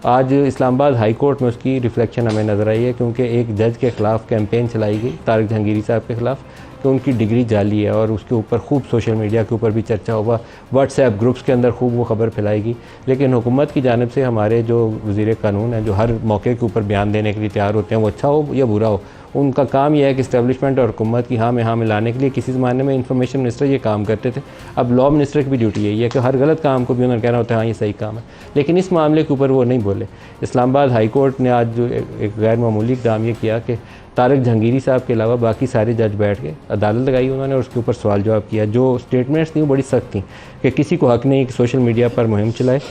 आज Islamabad high court में उसकी रिफ्लेक्शन हमें नज़र आई है, क्योंकि एक जज के ख़िलाफ़ कैंपेन चलाई गई तारिक जहांगीरी साहब के ख़िलाफ़ कि उनकी डिग्री जाली है, और उसके ऊपर खूब सोशल मीडिया के ऊपर भी चर्चा हुआ, व्हाट्सएप ग्रुप्स के अंदर खूब वो खबर फैलाएगी। लेकिन हुकूमत की जानिब से हमारे जो वज़ीर कानून हैं, जो हर मौके के ऊपर बयान देने के लिए तैयार होते हैं, वो अच्छा हो या बुरा हो, उनका काम यह है कि इस्टेब्लिशमेंट और हुकूमत की हाँ में हाँ मिलाने के लिए किसी ज़माने में इंफॉर्मेशन मिनिस्टर ये काम करते थे। अब लॉ मिनिस्टर की भी ड्यूटी यही है कि हर गलत काम को भी उन्होंने कहना होता है हाँ ये सही काम है, लेकिन इस मामले के ऊपर वो नहीं बोले। इस्लामाबाद हाई कोर्ट ने आज जो एक गैर मामूली इक़दाम ये किया कि तारिक जहांगीरी साहब के अलावा बाकी सारे जज बैठ के अदालत लगाई उन्होंने, और उसके ऊपर सवाल जवाब किया। जो स्टेटमेंट्स थी वो बड़ी सख्त थी कि किसी को हक़ नहीं कि सोशल मीडिया पर मुहिम चलाए।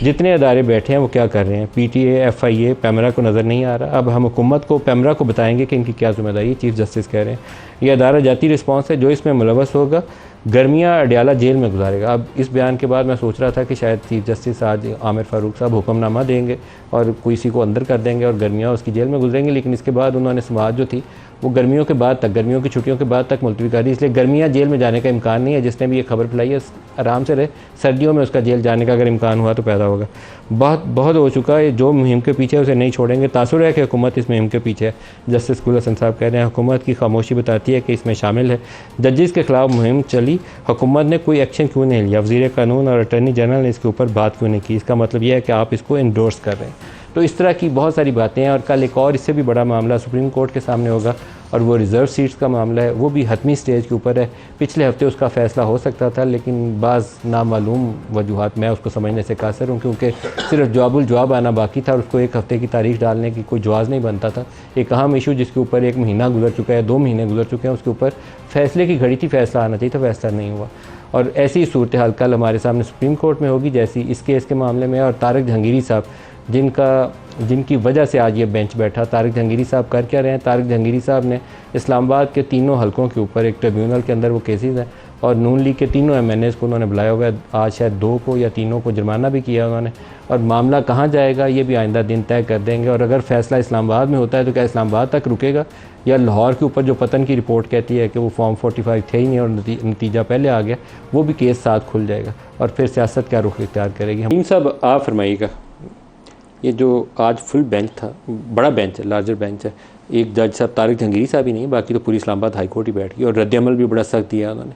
जितने अदारे बैठे हैं वो क्या कर रहे हैं, PTA, FIA, पैमरा को नज़र नहीं आ रहा। अब हम हुकूमत को, पैमरा को बताएंगे कि इनकी क्या ज़िम्मेदारी है। चीफ़ जस्टिस कह रहे हैं ये अदारा जाती रिस्पॉन्स है, जो इसमें मुलव्वस होगा गर्मियाँ अडयाला जेल में गुजारेगा। अब इस बयान के बाद मैं सोच रहा था कि शायद चीफ जस्टिस आज आमिर फ़ारूक साहब हुक्मनामा देंगे और किसी को अंदर कर देंगे और गर्मियाँ उसकी जेल में गुजरेंगी, लेकिन इसके बाद उन्होंने समाअत जो थी वो गर्मियों के बाद तक, गर्मियों की छुट्टियों के बाद तक मुलतवी कर दी। इसलिए गर्मियाँ जेल में जाने का इम्कान नहीं है। जिसने भी ये खबर फैलाई है आराम से रहे, सर्दियों में उसका जेल जाने का अगर इम्कान हुआ तो पैदा होगा। बहुत हो चुका है, जो मुहिम के पीछे उसे नहीं छोड़ेंगे। तासुर है कि हुकूमत इस मुहिम के पीछे है। जस्टिस कुल हसन साहब कह रहे हैं हुकूमत की खामोशी बताती है कि इसमें शामिल है। जजेस के खिलाफ मुहिम चली, हुकूमत ने कोई एक्शन क्यों नहीं लिया, वज़ीर कानून और अटर्नी जनरल ने इसके ऊपर बात क्यों नहीं की। इसका मतलब यह है कि आप इसको इंडोर्स कर रहे हैं। तो इस तरह की बहुत सारी बातें हैं। और कल एक और इससे भी बड़ा मामला सुप्रीम कोर्ट के सामने होगा, और वो रिज़र्व सीट्स का मामला है। वो भी हतमी स्टेज के ऊपर है। पिछले हफ्ते उसका फ़ैसला हो सकता था, लेकिन बाज़ नामालूम वजूहात, मैं उसको समझने से कासर हूँ, क्योंकि सिर्फ जवाब आना बाकी था और उसको एक हफ़्ते की तारीख डालने की कोई जवाज़ नहीं बनता था। एक अहम इशू जिसके ऊपर 1 महीना गुजर चुका है, 2 महीने गुजर चुके हैं, उसके ऊपर फ़ैसले की घड़ी थी, फ़ैसला आना चाहिए था, फ़ैसला नहीं हुआ। और ऐसी सूरत हाल कल हमारे सामने सुप्रीम कोर्ट में होगी, जैसी इस केस के मामले में। और तारिक जहांगीरी साहब जिनकी वजह से आज ये बेंच बैठा, तारिक जहांगीरी साहब कर क्या रहे हैं। तारिक जहांगीरी साहब ने इस्लामाबाद के तीनों हलकों के ऊपर एक ट्रिब्यूनल के अंदर वो केसेस हैं, और नून लीग के तीनों MNAs को उन्होंने बुलाया हुआ है। आज शायद 2 को या 3 को जुर्माना भी किया उन्होंने, और मामला कहाँ जाएगा ये भी आइंदा दिन तय कर देंगे। और अगर फ़ैसला इस्लामाबाद में होता है तो क्या इस्लामाबाद तक रुकेगा, या लाहौर के ऊपर जो पतन की रिपोर्ट कहती है कि वो फॉर्म 45 थे ही नहीं और नतीजा पहले आ गया, वो भी केस साथ खुल जाएगा, और फिर सियासत क्या रुख इख्तियार करेगी। हम साहब आप फरमाइएगा, ये जो आज फुल बेंच था, बड़ा बेंच है, लार्जर बेंच है, एक जज साहब तारिक जहांगीरी साहब ही नहीं, बाकी तो पूरी इस्लामाबाद हाई कोर्ट ही बैठ गई, और रद्द-ए-अमल भी बड़ा सख्त दिया उन्होंने।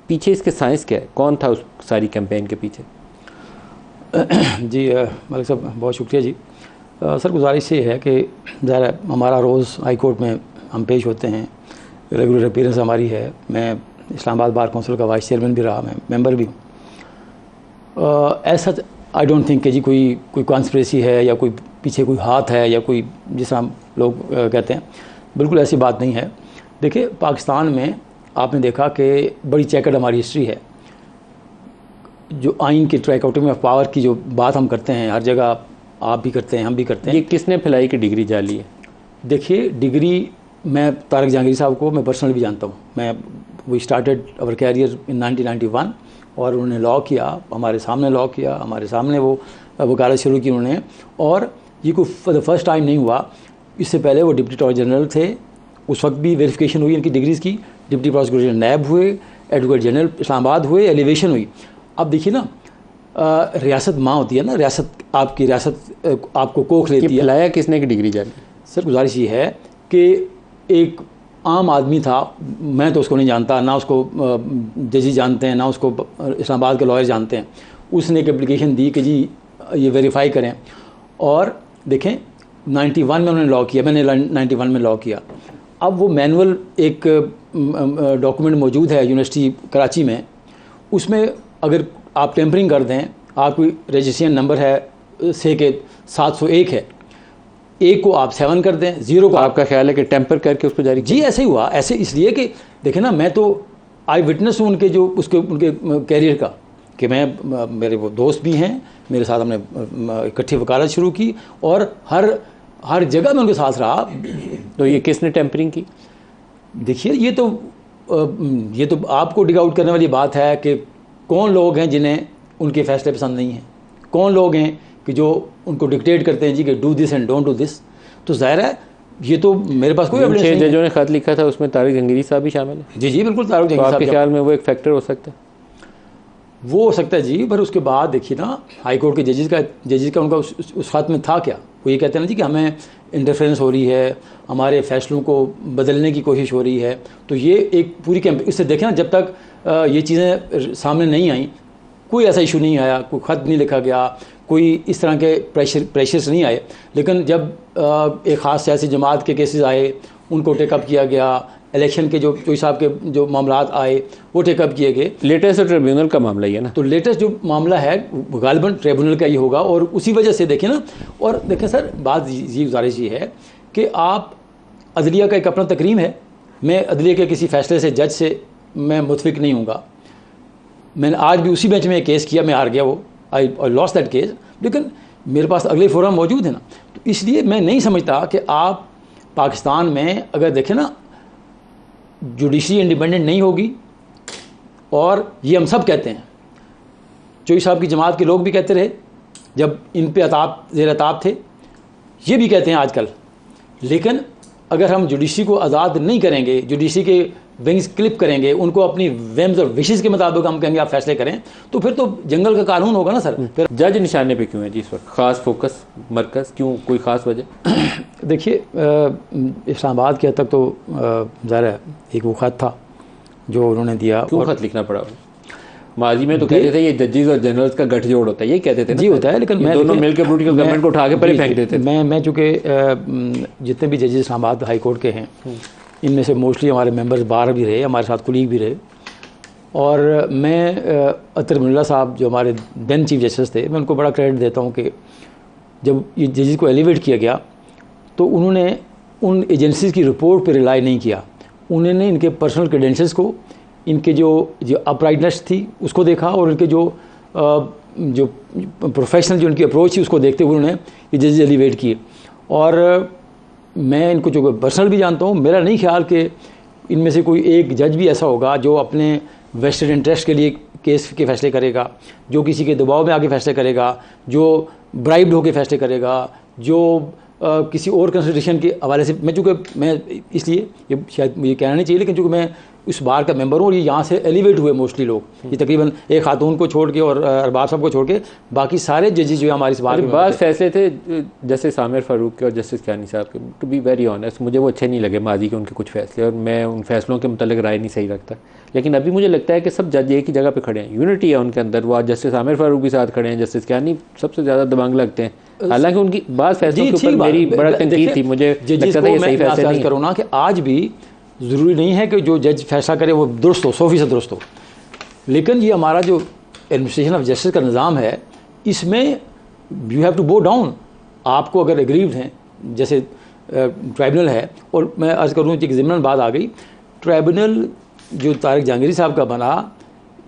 पीछे इसके साइंस क्या है, कौन था उस सारी कैंपेन के पीछे? जी मलिक साहब बहुत शुक्रिया जी। सर गुजारिश ये है कि ज़रा हमारा रोज़ हाई कोर्ट में हम पेश होते हैं, रेगुलर अपीयरेंस हमारी है। मैं इस्लामाबाद बार काउंसिल का वाइस चेयरमैन भी रहा, मैं मेंबर भी हूँ। ऐसा आई डोंट थिंक कि जी कोई कॉन्स्पिरेसी है या कोई पीछे कोई हाथ है या कोई, जिस तरह लोग कहते हैं, बिल्कुल ऐसी बात नहीं है। देखिए पाकिस्तान में आपने देखा कि बड़ी चेकर्ड हमारी हिस्ट्री है। जो आइन की ट्राइकोटोमी ऑफ पावर की जो बात हम करते हैं, हर जगह आप भी करते हैं, हम भी करते हैं। ये किसने फैलाई कि डिग्री जाली है? देखिए डिग्री, मैं तारिक जहांगीरी साहब को मैं पर्सनली भी जानता हूँ। We started our career in 1991, और उन्होंने लॉ किया, हमारे सामने लॉ किया, हमारे सामने वो वकालत शुरू की उन्होंने। और ये कोई फॉर द फर्स्ट टाइम नहीं हुआ, इससे पहले वो डिप्टी अटॉर्नी जनरल थे, उस वक्त भी वेरिफिकेशन हुई इनकी डिग्रीज़ की। डिप्टी प्रोसिक्यूटर नैब हुए, एडवोकेट जनरल इस्लामाबाद हुए, एलिवेशन हुई। अब देखिए ना, रियासत माँ होती है ना, रियासत आपकी रियासत आपको कोख लेती है। फैलाया किसने की डिग्री जाली? सर गुजारिश ये है कि एक आम आदमी था, मैं तो उसको नहीं जानता, ना उसको जजी जानते हैं, ना उसको इस्लामाबाद के लॉयर जानते हैं। उसने एक एप्लीकेशन दी कि जी ये वेरीफाई करें, और देखें 91 में उन्होंने लॉ किया, मैंने 91 में लॉ किया। अब वो मैनुअल एक डॉक्यूमेंट मौजूद है यूनिवर्सिटी कराची में, उसमें अगर आप टेम्परिंग कर दें, आपकी रजिस्ट्रेशन नंबर है से के 701 है, 1 को आप 7 कर दें, 0 को आपका ख्याल है कि टेम्पर करके उसको जारी? जी ऐसे ही हुआ। ऐसे इसलिए कि देखें ना, मैं तो आई विटनेस हूँ उनके कैरियर का, कि मैं मेरे वो दोस्त भी हैं, मेरे साथ हमने इकट्ठी वकालत शुरू की, और हर जगह में उनके साथ रहा। तो ये किसने टेम्परिंग की? देखिए ये तो आपको डिग आउट करने वाली बात है कि कौन लोग हैं जिन्हें उनके फैसले पसंद नहीं हैं, कौन लोग हैं कि जो उनको डिक्टेट करते हैं जी कि do this and don't do this. तो ज़ाहिर है ये तो मेरे पास कोई एविडेंस नहीं है। 6 जजों ने खत लिखा था, उसमें तारिक जहांगीरी साहब भी शामिल है। जी बिल्कुल, तारिक जहांगीरी साहब। आपके ख्याल में वो एक फैक्टर हो सकता है? वो हो सकता है जी, पर उसके बाद देखिए ना हाई कोर्ट के जजेस का उनका उस खत में था क्या? वो ये कहते हैं ना जी कि हमें इंटरफेरेंस हो रही है, हमारे फैसलों को बदलने की कोशिश हो रही है। तो ये एक पूरी कैंप, इससे देखें ना, जब तक ये चीज़ें सामने नहीं आई, कोई ऐसा इशू नहीं आया, कोई ख़त नहीं लिखा गया, कोई इस तरह के प्रेशर्स नहीं आए। लेकिन जब एक ख़ास सियासी जमात के केसेस आए, उनको टेकअप किया गया, इलेक्शन के जो चोई साहब के जो मामलात आए वो टेकअप किए गए। लेटेस्ट ट्रिब्यूनल का मामला ही है ना, तो लेटेस्ट जो मामला है गालिबन ट्रिब्यूनल का ही होगा, और उसी वजह से देखिए ना। और देखें सर, बात ये गुजारिश ये है कि आप, अदलिया का एक अपना तकरीम है, मैं अदलिया के किसी फैसले से, जज से मैं मुतफिक नहीं हूँगा। मैंने आज भी उसी बेंच में एक केस किया, मैं हार गया, वो आई लॉस्ट दैट केस, लेकिन मेरे पास अगले फोरम मौजूद है ना। तो इसलिए मैं नहीं समझता कि आप पाकिस्तान में अगर देखें ना, जुडिशरी इंडिपेंडेंट नहीं होगी, और ये हम सब कहते हैं, चोई साहब की जमात के लोग भी कहते रहे जब इन पे ज़ेर अताब थे, ये भी कहते हैं आजकल। लेकिन अगर हम जुडिशरी को आज़ाद नहीं करेंगे, जुडिशरी के विंग्स क्लिप करेंगे, उनको अपनी वेम्स और विशेज़ के मुताबिक हम कहेंगे आप फैसले करें, तो फिर तो जंगल का कानून होगा ना सर। फिर जज निशाने पे क्यों है जी इस वक्त? ख़ास फोकस मरकज़ क्यों, कोई ख़ास वजह? देखिए, इस्लामाबाद के हद तक तो ज़ाहिर है एक वो ख़त था जो उन्होंने दिया। क्यों ख़त लिखना पड़ा? माजी में तो कहते थे ये जजेस और जनरल्स का गठजोड़ होता है, ये कहते थे ना। जी होता है, लेकिन मैं दोनों मिलकर पॉलिटिकल गवर्नमेंट को उठा के परे फेंक देते थे। मैं चूँकि जितने भी जजेस इस्लामाबाद हाई कोर्ट के हैं, इनमें से मोस्टली हमारे मेंबर्स बाहर भी रहे, हमारे साथ कुलीग भी रहे। और मैं अतर मुल्ला साहब जो हमारे देन चीफ जस्टिस थे, मैं उनको बड़ा क्रेडिट देता हूँ कि जब ये जजेस को एलिवेट किया गया तो उन्होंने उन एजेंसीज़ की रिपोर्ट पर रिलाई नहीं किया। उन्होंने इनके पर्सनल क्रेडेंशियल्स को, इनके जो अपराइटनेस थी उसको देखा, और इनके जो प्रोफेशनल जो उनकी अप्रोच थी उसको देखते हुए उन्होंने ये जजेस एलिवेट किए। और मैं इनको जो पर्सनल भी जानता हूँ, मेरा नहीं ख्याल कि इनमें से कोई एक जज भी ऐसा होगा जो अपने वेस्टेड इंटरेस्ट के लिए केस के फैसले करेगा, जो किसी के दबाव में आके फैसले करेगा, जो ब्राइब्ड होकर फैसले करेगा, जो किसी और कंसिडरेशन के हवाले से। मैं इसलिए ये शायद मुझे कहना नहीं चाहिए, लेकिन चूँकि मैं उस बार का मेंबर हूँ और ये यहाँ से एलिवेट हुए मोस्टली लोग, ये तकरीबन एक खातून को छोड़ के और अरबाब साहब को छोड़ के बाकी सारे जजेस जो है हमारे इस बार बाद फैसले थे जस्टिस आमिर फारूक के और जस्टिस कियानी साहब के। टू बी वेरी ऑनेस्ट, मुझे वो अच्छे नहीं लगे माजी के उनके कुछ फैसले, और मैं उन फैसलों के मुतल्लिक राय नहीं सही रखता। लेकिन अभी मुझे लगता है कि सब जज एक ही जगह पे खड़े हैं, यूनिटी है उनके अंदर। वो आज जस्टिस आमिर फारूक भी साथ खड़े हैं, जस्टिस कियानी सबसे ज़्यादा दबंग लगते हैं। हालांकि उनकी बात फैसलों के ऊपर मेरी बड़ा तनकीद थी, मुझे लगता था ये सही फैसले नहीं करूँ ना कि आज भी ज़रूरी नहीं है कि जो जज फैसला करे वो दुरुस्त हो, 100% दुरुस्त हो। लेकिन ये हमारा जो एडमिनिस्ट्रेशन ऑफ जस्टिस का निज़ाम है, इसमें you have to go down. आपको अगर एग्रीव्ड हैं, जैसे ट्राइब्यूनल है, और मैं अर्ज़ करूँ कि एक ज़िम्मन बात आ गई, ट्राइब्यूनल जो तारिक जहांगीरी साहब का बना,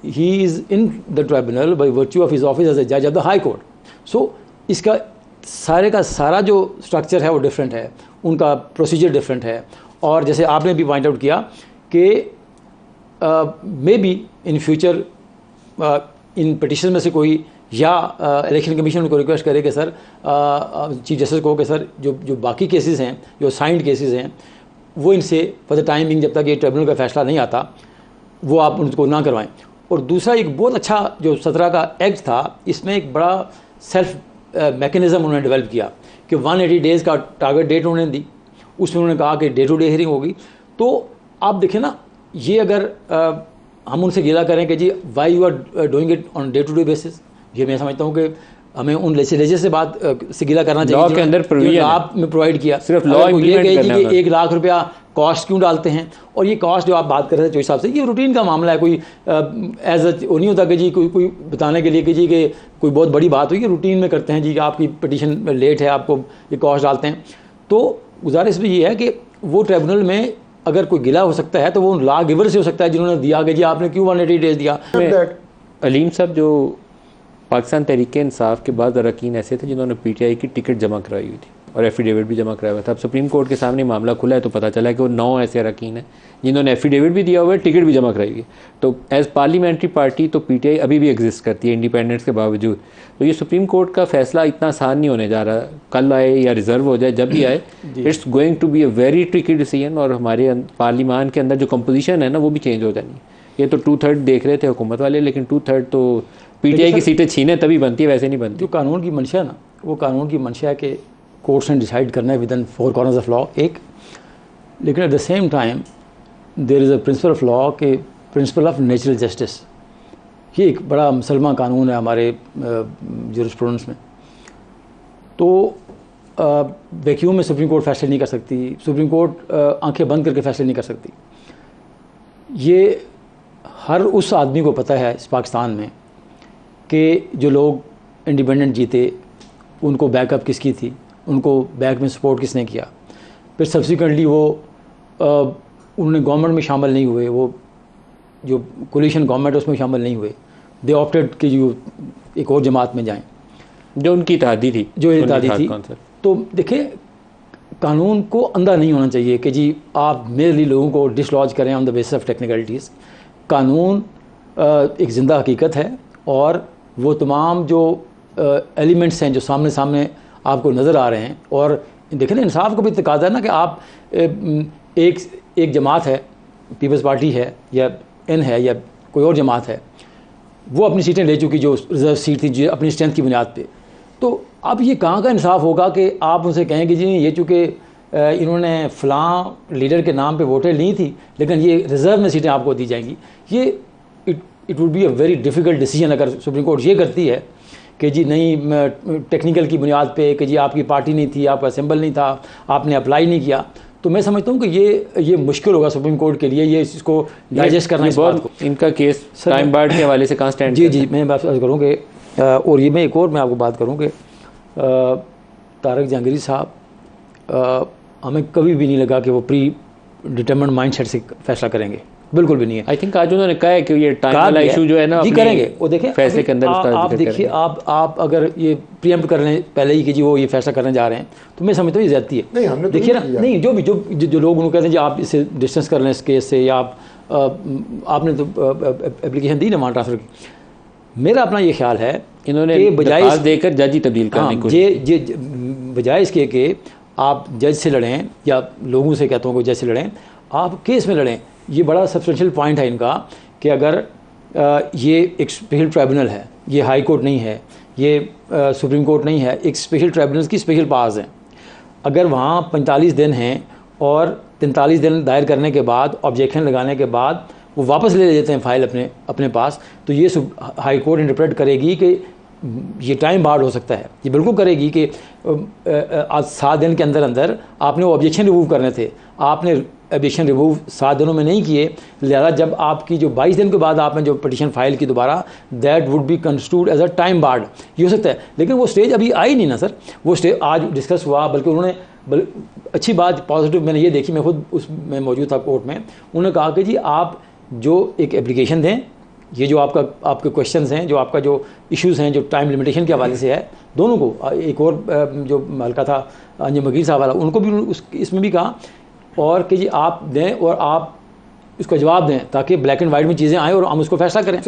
he is in the tribunal by virtue of his office as a जज of the high court. So इसका सारे का सारा जो स्ट्रक्चर है वो डिफरेंट है, उनका प्रोसीजर डिफरेंट है। और जैसे आपने भी पॉइंट आउट किया कि may be in future in petition में से कोई या इलेक्शन कमीशन को रिक्वेस्ट करे कि सर चीफ जस्टिस को कि सर जो बाकी केसेस हैं, जो साइंड केसेस हैं, वो इनसे फॉर द टाइम बिंग, जब तक ये ट्रिब्यूनल का फैसला नहीं आता, वो आप उनको ना करवाएं। और दूसरा एक बहुत अच्छा जो 17 का एक्ट था, इसमें एक बड़ा सेल्फ मैकेनिज़्म उन्होंने डेवलप किया कि 180 डेज़ का टारगेट डेट उन्होंने दी। उसमें उन्होंने कहा कि डे टू डे हियरिंग होगी। तो आप देखें ना, ये अगर हम उनसे गिला करें कि जी why you are doing it on day to day basis, ये मैं समझता हूँ कि हमें उन लेजिस्लेचर से बात से गिला करना चाहिए। लॉ के अंदर आप में प्रोवाइड किया, सिर्फ लॉ ये कहे कि 1 लाख रुपया कॉस्ट क्यों डालते हैं। और ये कॉस्ट जो आप बात कर रहे थे चोई साहब से, ये रूटीन का मामला है, कोई एज नहीं होता कि जी कोई बताने के लिए कि जी कि कोई बहुत बड़ी बात हुई, कि रूटीन में करते हैं जी, आपकी पिटीशन लेट है, आपको ये कॉस्ट डालते हैं। तो गुजारिश भी ये है कि वो ट्रिब्यूनल में अगर कोई गिला हो सकता है तो वो लॉ गिवर से हो सकता है, जिन्होंने दिया कि जी आपने क्यों 180 डेज दिया। अलीम साहब जो पाकिस्तान तहरीक इंसाफ के बाद अरकान ऐसे थे जिन्होंने पीटीआई की टिकट जमा कराई हुई थी और एफिडेविट भी जमा कराया हुआ था। अब सुप्रीम कोर्ट के सामने मामला खुला है तो पता चला है कि वो 9 ऐसे अरकान हैं जिन्होंने एफिडेविट भी दिया हुआ है, टिकट भी जमा कराई हुई है। तो एज पार्लियामेंट्री पार्टी तो पीटीआई अभी भी एग्जिस्ट करती है इंडिपेंडेंस के बावजूद। तो ये सुप्रीम कोर्ट का फैसला इतना आसान नहीं होने जा रहा, कल आए या रिजर्व हो जाए, जब भी आए it's going to be a very tricky decision. और हमारे पार्लियामान के अंदर जो कंपोजिशन है ना, वो भी चेंज हो जानी है। ये तो 2/3 देख रहे थे हुकूमत वाले, लेकिन 2/3 तो पीटीआई की सीटें छीने तभी बनती है, वैसे नहीं बनती। जो कानून की मंशा है ना, वो कानून की मंशा है कि कोर्ट्स ने डिसाइड करना है within 4 corners of law एक, लेकिन at the same time there is a principle of law के प्रिंसिपल ऑफ नेचुरल जस्टिस। ये एक बड़ा मुसलमान कानून है हमारे जूरिस्प्रूडेंस में। तो वैक्यूम में सुप्रीम कोर्ट फैसले नहीं कर सकती, सुप्रीम कोर्ट आंखें बंद करके फैसले नहीं कर सकती। ये हर उस आदमी को पता है इस पाकिस्तान में कि जो लोग इंडिपेंडेंट जीते उनको बैकअप किसकी थी, उनको बैक में सपोर्ट किसने किया। फिर सब्सिक्वेंटली वो उन्होंने गवर्नमेंट में शामिल नहीं हुए, वो जो कोलिशन गवर्नमेंट उसमें शामिल नहीं हुए, दे ऑप्टेड कि जो एक और जमात में जाएं जो उनकी इत्तेहादी थी, जो इत्तेहादी थी। तो देखिए, कानून को अंधा नहीं होना चाहिए कि जी आप मेरे लोगों को डिसलॉज करें on the basis of technicalities. कानून एक ज़िंदा हकीकत है और वो तमाम जो एलिमेंट्स हैं जो सामने सामने आपको नज़र आ रहे हैं, और देखें ना, इंसाफ को भी तकाज़ा है ना कि आप एक जमात है, पीपल्स पार्टी है या एन है या कोई और जमात है, वो अपनी सीटें ले चुकी जो रिजर्व सीट थी जो अपनी स्ट्रेंथ की बुनियाद पे। तो अब ये कहाँ का इंसाफ होगा कि आप उनसे कहें कि जी ये चूँकि इन्होंने फ़लाँ लीडर के नाम पे वोटें ली थी लेकिन ये रिज़र्व में सीटें आपको दी जाएंगी। ये it would be a very difficult decision अगर सुप्रीम कोर्ट ये करती है कि जी नहीं, टेक्निकल की बुनियाद पे कि जी आपकी पार्टी नहीं थी, आपका सिंबल नहीं था, आपने अप्लाई नहीं किया। तो मैं समझता हूँ कि ये मुश्किल होगा सुप्रीम कोर्ट के लिए ये इसको डाइजेस्ट करना। इस बात को, इनका केस टाइम बार्ड के हवाले से कहाँ स्टैंड? जी मैं बात करूँ कि और ये मैं एक और मैं आपको बात करूँ कि तारक जहांगीरी साहब हमें कभी भी नहीं लगा कि वो प्री डिटरमिन्ड माइंडसेट से फैसला करेंगे, बिल्कुल भी नहीं है। आई थिंक आज उन्होंने कहा है कि ये टाइम वाला इशू जो है ना जी करेंगे। वो देखें फैसले के अंदर आप देखिए, आप अगर ये प्रीएम्प्ट कर लें पहले ही कि जी वो ये फैसला करने जा रहे हैं, तो मैं समझता हूँ ये ज्यादती है। नहीं, हमने देखिए ना, नहीं जो लोग उनको कहते हैं जी आप इससे डिस्टेंस कर लें इस केस से, या आपने तो एप्लीकेशन दी ना वहाँ ट्रांसफर की। मेरा अपना ये ख्याल है इन्होंने बजाय देकर जज ही तब्दील करने को, बजाय इसके कि आप जज से लड़ें या लोगों से कहता हूँ कि जज से लड़ें, आप केस में लड़ें। ये बड़ा सब्सटेंशियल पॉइंट है इनका कि अगर ये एक स्पेशल ट्राइब्यूनल है, ये हाई कोर्ट नहीं है, ये सुप्रीम कोर्ट नहीं है, एक स्पेशल ट्राइब्यूनल की स्पेशल पावर्स हैं। अगर वहाँ 45 दिन हैं और 43 दिन दायर करने के बाद, ऑब्जेक्शन लगाने के बाद वो वापस ले लेते हैं फाइल अपने पास, तो ये हाई कोर्ट इंटरप्रेट करेगी कि ये टाइम बार्ड हो सकता है। ये बिल्कुल करेगी कि आज 7 दिन के अंदर अंदर आपने वो ऑब्जेक्शन रिमूव करने थे, आपने ऑब्जेक्शन रिमूव 7 दिनों में नहीं किए, लिहाजा जब आपकी जो 22 दिन के बाद आपने जो पिटीशन फाइल की दोबारा, that would be constitute as a time barred. ये हो सकता है, लेकिन वो स्टेज अभी आई नहीं ना सर। वो स्टेज आज डिस्कस हुआ, बल्कि उन्होंने अच्छी बात पॉजिटिव मैंने ये देखी, मैं खुद उसमें मौजूद था कोर्ट में। उन्होंने कहा कि जी आप जो एक एप्लीकेशन दें, ये जो आपके क्वेश्चंस हैं, जो आपका जो इश्यूज़ हैं, जो टाइम लिमिटेशन के हवाले से है, दोनों को, एक और जो हल्का था अंजुम वकील साहब वाला, उनको भी इसमें भी कहा, और कि जी आप दें और आप उसका जवाब दें ताकि ब्लैक एंड वाइट में चीज़ें आएँ और हम उसको फैसला करें।